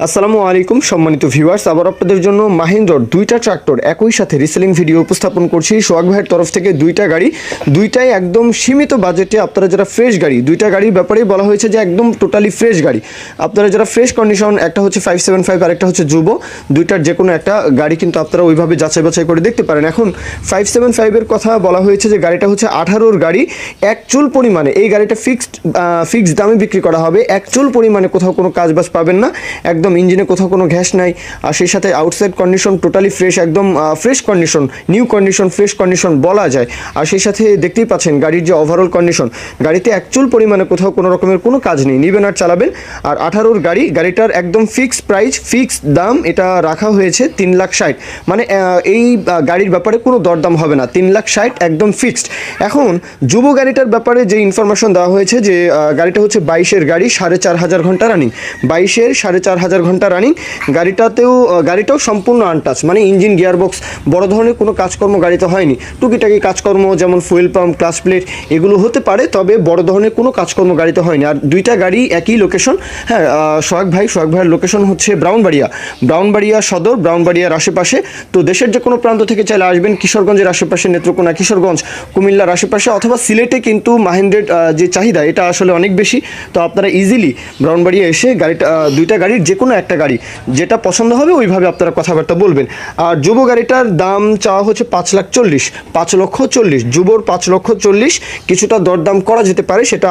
আসসালামু আলাইকুম সম্মানিত ভিউয়ার্স, আবার আপনাদের জন্য মাহিন্দ্রার দুইটা ট্রাক্টর একই সাথে রিসেলিং ভিডিও উপস্থাপন করছি। সোহাগ ভাইয়ের তরফ থেকে দুইটা গাড়ি, দুইটাই একদম সীমিত বাজেটে। আপনারা যারা ফ্রেশ গাড়ি, দুইটা গাড়ির ব্যাপারেই বলা হয়েছে যে একদম টোটালি ফ্রেশ গাড়ি। আপনারা যারা ফ্রেশ কন্ডিশন, একটা হচ্ছে 575 আর একটা হচ্ছে যুব, দুইটার যে কোনো একটা গাড়ি কিন্তু আপনারা ওইভাবে যাচাই বাছাই করে দেখতে পারেন। এখন 575-এর কথা বলা হয়েছে যে গাড়িটা হচ্ছে 18-র গাড়ি, এক চুল পরিমাণে এই গাড়িটা ফিক্সড দামে বিক্রি করা হবে। এক চুল পরিমাণে কোথাও কোনো কাজবাজ পাবেন না, একদম ইঞ্জিনে কোথাও কোনো গ্যাস নাই। আর সেই সাথে আউটসাইড কন্ডিশন টোটালি ফ্রেশ, একদম fresh condition, new condition, fresh condition বলা যায়। আর সেই সাথে দেখতেই পাচ্ছেন গাড়ির যে ওভারঅল কন্ডিশন, গাড়িতে অ্যাকচুয়াল পরিমাণে কোথাও কোনো রকমের কোনো কাজ নেই, নিবেন আর চালাবেন। আর 18-র গাড়ি, গাড়িটার একদম ফিক্সড প্রাইস, ফিক্সড দাম এটা রাখা হয়েছে 3,60,000। মানে এই গাড়ির ব্যাপারে কোনো দরদাম হবে না, 3,60,000 একদম ফিক্সড। এখন যুব গাড়িটার ব্যাপারে যে ইনফরমেশন দেওয়া হয়েছে যে গাড়িটা হচ্ছে 22-এর গাড়ি, 4,500 ঘন্টা রানিং, 22-এর 4,500 ঘন্টা রানিং। গাড়িটাও সম্পূর্ণ আনটাচ, মানে ইঞ্জিন, গিয়ারবক্স, বড় ধরনের কোনো কাজকর্ম গাড়িতে হয়নি। টুকিটাকি কাজকর্ম যেমন ফুয়েল পাম্প, ক্লাচ প্লেট এগুলো হতে পারে, তবে বড় ধরনের কোনো কাজকর্ম গাড়িতে হয়নি। আর দুইটা গাড়ি একই লোকেশন। হ্যাঁ, সোহাগ ভাইয়ের লোকেশন হচ্ছে ব্রাউনবাড়িয়া সদর, ব্রাউনবাড়িয়ার আশেপাশে। তো দেশের যে কোনো প্রান্ত থেকে চাইলে আসবেন, কিশোরগঞ্জের আশেপাশে, নেত্রকোনা, কিশোরগঞ্জ, কুমিল্লার আশেপাশে, অথবা সিলেটে কিন্তু মাহিন্দ্রের যে চাহিদা এটা আসলে অনেক বেশি। তো আপনারা ইজিলি ব্রাউনবাড়িয়া এসে দুইটা গাড়ির যে কোনো একটা গাড়ি যেটা পছন্দ হবে ওইভাবে আপনারা কথাবার্তা বলবেন। আর যুব গাড়িটার দাম চাওয়া হচ্ছে 5,40,000, যুবর 5,40,000। কিছুটা দরদাম করা যেতে পারে, সেটা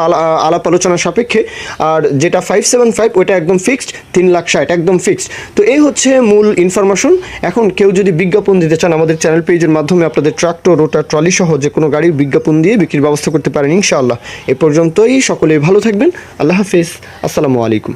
আলাপ আলোচনার সাপেক্ষে। আর যেটা 575 ওইটা একদম ফিক্সড 3,60,000 একদম ফিক্সড। তো এই হচ্ছে মূল ইনফরমেশন। এখন কেউ যদি বিজ্ঞাপন দিতে চান, আমাদের চ্যানেল পেজের মাধ্যমে আপনাদের ট্রাক্টর, রোটার, ট্রলি সহ যে কোনো গাড়ির বিজ্ঞাপন দিয়ে বিক্রির ব্যবস্থা করতে পারেন ইনশাআল্লাহ। এ পর্যন্তই, সকলেই ভালো থাকবেন। আল্লাহ হাফিজ, আসসালামু আলাইকুম।